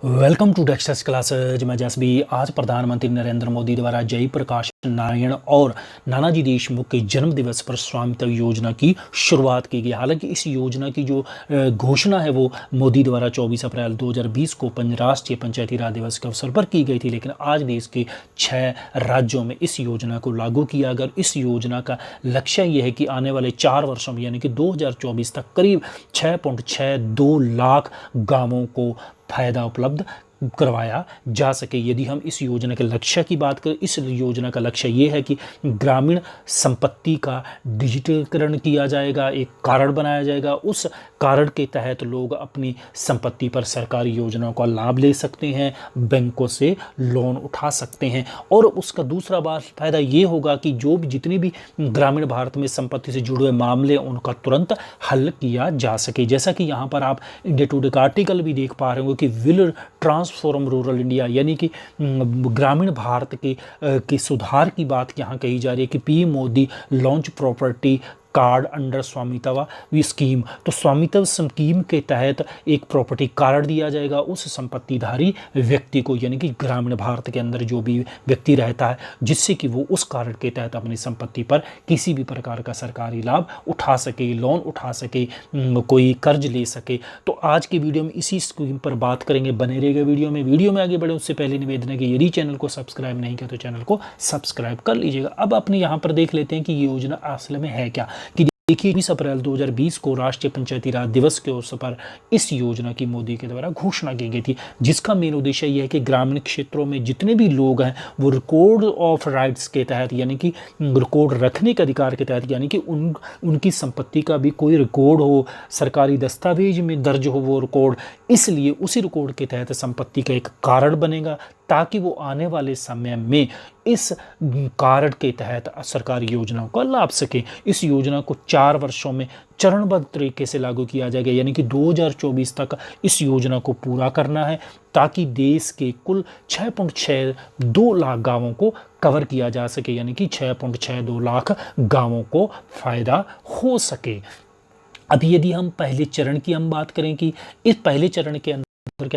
Welcome to Dexters classes. मैं जसबी। आज प्रधानमंत्री नरेंद्र मोदी द्वारा जयप्रकाश नारायण और नानाजी देशमुख के जन्म दिवस पर स्वामित्व योजना की शुरुआत की गई। हालांकि इस योजना की जो घोषणा है वो मोदी द्वारा 24 अप्रैल 2020 को राष्ट्रीय पंचायती राज दिवस के अवसर पर की गई थी, लेकिन आज देश के 6 राज्यों में इस योजना को लागू किया गया। इस योजना का लक्ष्य यह है कि आने वाले 4 वर्षों में यानी कि 2024 तक करीब 6.62 लाख गांवों को फायदा उपलब्ध करवाया जा सके। यदि हम इस योजना के लक्ष्य की बात करें, इस योजना का लक्ष्य ये है कि ग्रामीण संपत्ति का डिजिटलीकरण किया जाएगा, एक कार्ड बनाया जाएगा। उस कार्ड के तहत लोग अपनी संपत्ति पर सरकारी योजनाओं का लाभ ले सकते हैं, बैंकों से लोन उठा सकते हैं। और उसका दूसरा फायदा ये होगा कि जो भी जितने भी ग्रामीण भारत में संपत्ति से जुड़े हुए मामले उनका तुरंत हल किया जा सके। जैसा कि यहाँ पर आप इंडिया टुडे का आर्टिकल भी देख पा रहे होंगे कि विल ट्रांसफॉर्म रूरल इंडिया, यानी कि ग्रामीण भारत के सुधार की बात यहाँ कही जा रही है कि PM Modi launch property card under स्वामित्व स्कीम। तो स्वामित्व स्कीम के तहत एक प्रॉपर्टी कार्ड दिया जाएगा उस संपत्तिधारी व्यक्ति को, यानी कि ग्रामीण भारत के अंदर जो भी व्यक्ति रहता है, जिससे कि वो उस कार्ड के तहत अपनी संपत्ति पर किसी भी प्रकार का सरकारी लाभ उठा सके, लोन उठा सके, कोई कर्ज ले सके। तो आज की वीडियो में इसी स्कीम पर बात करेंगे। बने रहेगा वीडियो में आगे बढ़े उससे पहले निवेदन है कि यदि चैनल को सब्सक्राइब नहीं किया तो चैनल को सब्सक्राइब कर लीजिएगा। अब अपने यहाँ पर देख लेते हैं कि ये योजना असल में है क्या। कि देखिए 20 अप्रैल 2020 को राष्ट्रीय पंचायती राज दिवस के अवसर पर इस योजना की मोदी के द्वारा घोषणा की गई थी, जिसका मेन उद्देश्य यह है कि ग्रामीण क्षेत्रों में जितने भी लोग हैं वो रिकॉर्ड ऑफ राइट्स के तहत, यानी कि रिकॉर्ड रखने के अधिकार के तहत, यानी कि उनकी संपत्ति का भी कोई रिकॉर्ड हो, सरकारी दस्तावेज में दर्ज हो वो रिकॉर्ड, इसलिए उसी रिकॉर्ड के तहत संपत्ति का एक कार्ड बनेगा ताकि वो आने वाले समय में इस कार्ड के तहत सरकारी योजनाओं का लाभ सके। इस योजना को 4 वर्षों में चरणबद्ध तरीके से लागू किया जाएगा, यानी कि 2024 तक इस योजना को पूरा करना है ताकि देश के कुल 6.62 लाख गांवों को कवर किया जा सके, यानी कि 6.62 लाख गांवों को फायदा हो सके। अभी यदि हम पहले चरण की हम बात करें कि इस पहले चरण के अंदर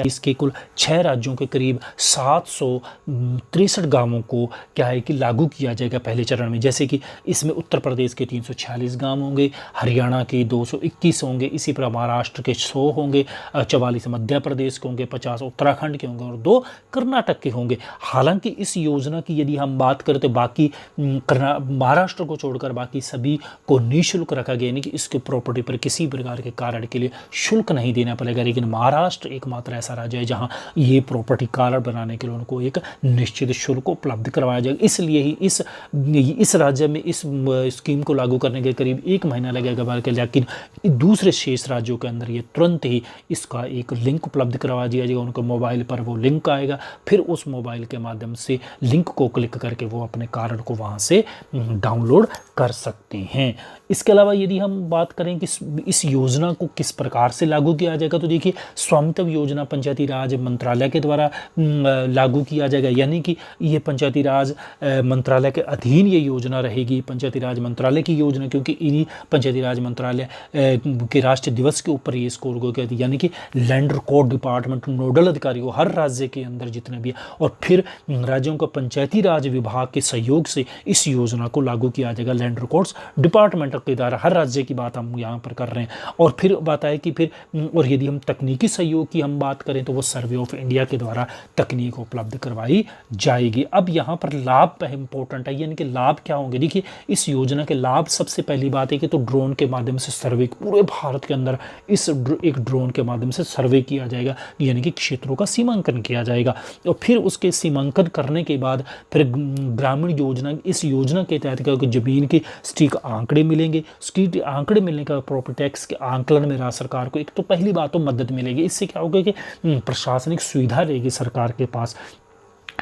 इसके कुल 6 राज्यों के करीब 763 गांवों को क्या है कि लागू किया जाएगा पहले चरण में। जैसे कि इसमें उत्तर प्रदेश के 346 गांव होंगे, हरियाणा के 221 होंगे, इसी प्रकार महाराष्ट्र के 100 होंगे, 44 मध्य प्रदेश के होंगे, 50 उत्तराखंड के होंगे और 2 कर्नाटक के होंगे। हालांकि इस योजना की यदि हम बात करें तो बाकी महाराष्ट्र को छोड़कर बाकी सभी को निःशुल्क रखा गया, यानी कि इसके प्रॉपर्टी पर किसी प्रकार के कार्ड के लिए शुल्क नहीं देना पड़ेगा। लेकिन महाराष्ट्र एकमात्र ऐसा राज्य है जहां ये प्रॉपर्टी कार्ड बनाने के लिए उनको एक निश्चित शुल्क उपलब्ध करवाया जाएगा। इसलिए ही इस राज्य में इस स्कीम को लागू करने के करीब 1 महीना लगेगा, लेकिन दूसरे शेष राज्यों के अंदर ये तुरंत ही इसका एक लिंक उपलब्ध करवा दिया जाएगा। उनके मोबाइल पर वो लिंक आएगा, फिर उस मोबाइल के माध्यम से लिंक को क्लिक करके वो अपने कार्ड को वहां से डाउनलोड कर सकते हैं। इसके अलावा यदि हम बात करें कि इस योजना को किस प्रकार से लागू किया जाएगा, तो देखिए स्वामित्व योजना पंचायती राज मंत्रालय के द्वारा लागू किया जाएगा, यानी कि ये पंचायती राज मंत्रालय के अधीन ये योजना रहेगी। पंचायती राज मंत्रालय की योजना, क्योंकि इन्हीं पंचायती राज मंत्रालय के राष्ट्रीय दिवस के ऊपर ये स्कोर को कहती है, यानी कि लैंड रिकॉर्ड डिपार्टमेंट नोडल अधिकारी हो हर राज्य के अंदर जितने भी है, और फिर राज्यों का पंचायती राज विभाग के सहयोग से इस योजना को लागू किया जाएगा। लैंड रिकॉर्ड्स डिपार्टमेंट के द्वारा हर राज्य की बात हम यहाँ पर कर रहे हैं। और फिर बात है कि फिर और यदि हम तकनीकी सहयोग की हम बात करें तो वो सर्वे ऑफ इंडिया के द्वारा तकनीक उपलब्ध करवाई जाएगी। अब यहाँ पर लाभ इंपॉर्टेंट है, यानी कि लाभ क्या होंगे। देखिए इस योजना के लाभ, सबसे पहली बात है कि तो ड्रोन के माध्यम से सर्वे पूरे भारत के अंदर इस एक ड्रोन के माध्यम से सर्वे किया जाएगा, यानी कि क्षेत्रों का सीमांकन किया जाएगा। और फिर उसके सीमांकन करने के बाद फिर ग्रामीण योजना, इस योजना के तहत क्या जमीन के सटीक आंकड़े मिलेंगे। सटीक आंकड़े मिलने का प्रॉपर्टी टैक्स के आंकलन में राज्य सरकार को एक तो पहली बात तो मदद मिलेगी। इससे क्या होगा कि प्रशासनिक सुविधा रहेगी सरकार के पास।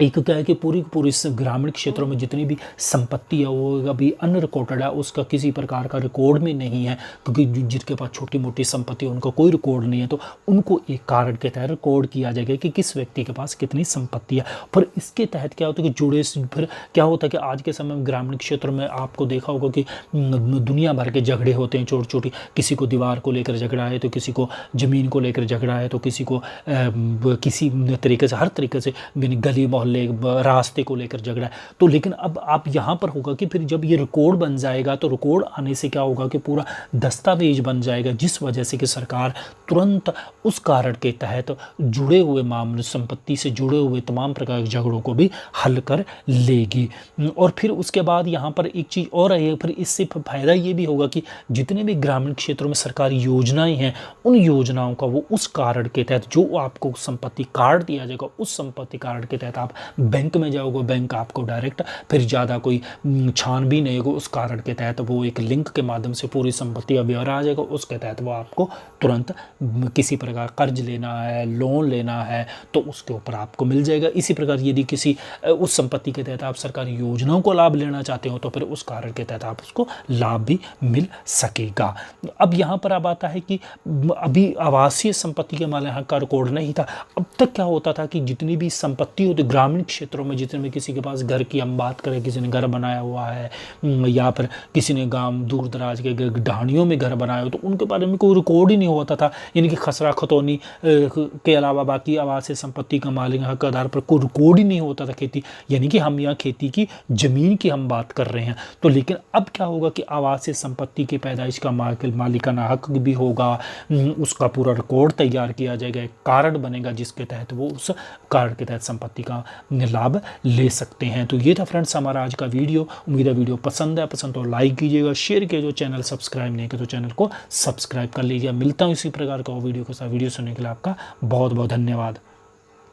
एक क्या है कि पूरी की पूरी इस ग्रामीण क्षेत्रों में जितनी भी संपत्ति है वो अभी अनरिकॉर्डेड है, उसका किसी प्रकार का रिकॉर्ड में नहीं है, क्योंकि जिनके पास छोटी मोटी संपत्ति है उनका कोई रिकॉर्ड नहीं है, तो उनको एक कारण के तहत रिकॉर्ड किया जाएगा कि किस व्यक्ति के पास कितनी संपत्ति है। पर इसके तहत क्या होता है कि जुड़े फिर क्या होता है कि आज के समय में ग्रामीण क्षेत्र में आपको देखा होगा कि दुनिया भर के झगड़े होते हैं, छोटी छोटी, किसी को दीवार को लेकर झगड़ा है, तो किसी को ज़मीन को लेकर झगड़ा है, तो किसी को किसी तरीके से, हर तरीके से गली मोहल्ले रास्ते को लेकर झगड़ा है। तो लेकिन अब आप यहाँ पर होगा कि फिर जब ये रिकॉर्ड बन जाएगा तो रिकॉर्ड आने से क्या होगा कि पूरा दस्तावेज बन जाएगा, जिस वजह से कि सरकार तुरंत उस कारण के तहत जुड़े हुए मामले, संपत्ति से जुड़े हुए तमाम प्रकार के झगड़ों को भी हल कर लेगी। और फिर उसके बाद यहाँ पर एक चीज़ और है, फिर इससे फायदा ये भी होगा कि जितने भी ग्रामीण क्षेत्रों में सरकारी योजनाएं हैं, उन योजनाओं का वो उस कारण के तहत जो आपको संपत्ति कार्ड दिया जाएगा, उस संपत्ति कार्ड के तहत आप बैंक में जाओगे, बैंक आपको डायरेक्ट फिर ज़्यादा कोई छानबीन नहीं होगी, उस कारण के तहत वो एक लिंक के माध्यम से पूरी संपत्ति का ब्यौरा आ जाएगा, उसके तहत वो आपको तुरंत किसी प्रकार कर्ज लेना है, लोन लेना है, तो उसके ऊपर आपको मिल जाएगा। इसी प्रकार यदि किसी उस संपत्ति के तहत आप सरकारी योजनाओं को लाभ लेना चाहते हो तो फिर उस कारण के तहत आप उसको लाभ भी मिल सकेगा। अब यहाँ पर अब आता है कि अभी आवासीय संपत्ति के मालिक यहाँ का रिकॉर्ड नहीं था। अब तक क्या होता था कि जितनी भी संपत्ति होती ग्रामीण क्षेत्रों में, जितने भी किसी के पास घर की हम बात करें, किसी ने घर बनाया हुआ है या फिर किसी ने गांव दूर दराज के ढाणियों में घर बनाया हो, तो उनके बारे में कोई रिकॉर्ड ही नहीं होता था। यानी कि खसरा खतौनी के अलावा बाकी आवासीय संपत्ति का मालिक हक आधार पर कोई रिकॉर्ड ही नहीं होता था खेती, यानी कि हम यहाँ खेती की ज़मीन की हम बात कर रहे हैं। तो लेकिन अब क्या होगा कि आवासीय संपत्ति के पैदाइश का मालिकाना हक भी होगा, उसका पूरा रिकॉर्ड तैयार किया जाएगा, एक कार्ड बनेगा जिसके तहत वो उस कार्ड के तहत संपत्ति का लाभ ले सकते हैं। तो ये था फ्रेंड्स हमारा आज का वीडियो। उम्मीद है वीडियो पसंद है, पसंद तो लाइक कीजिएगा, शेयर कीजिए, जो चैनल सब्सक्राइब नहीं किया तो चैनल को सब्सक्राइब कर लीजिए। मिलता हूँ इसी प्रकार का वीडियो के साथ। वीडियो सुनने के लिए आपका बहुत बहुत धन्यवाद।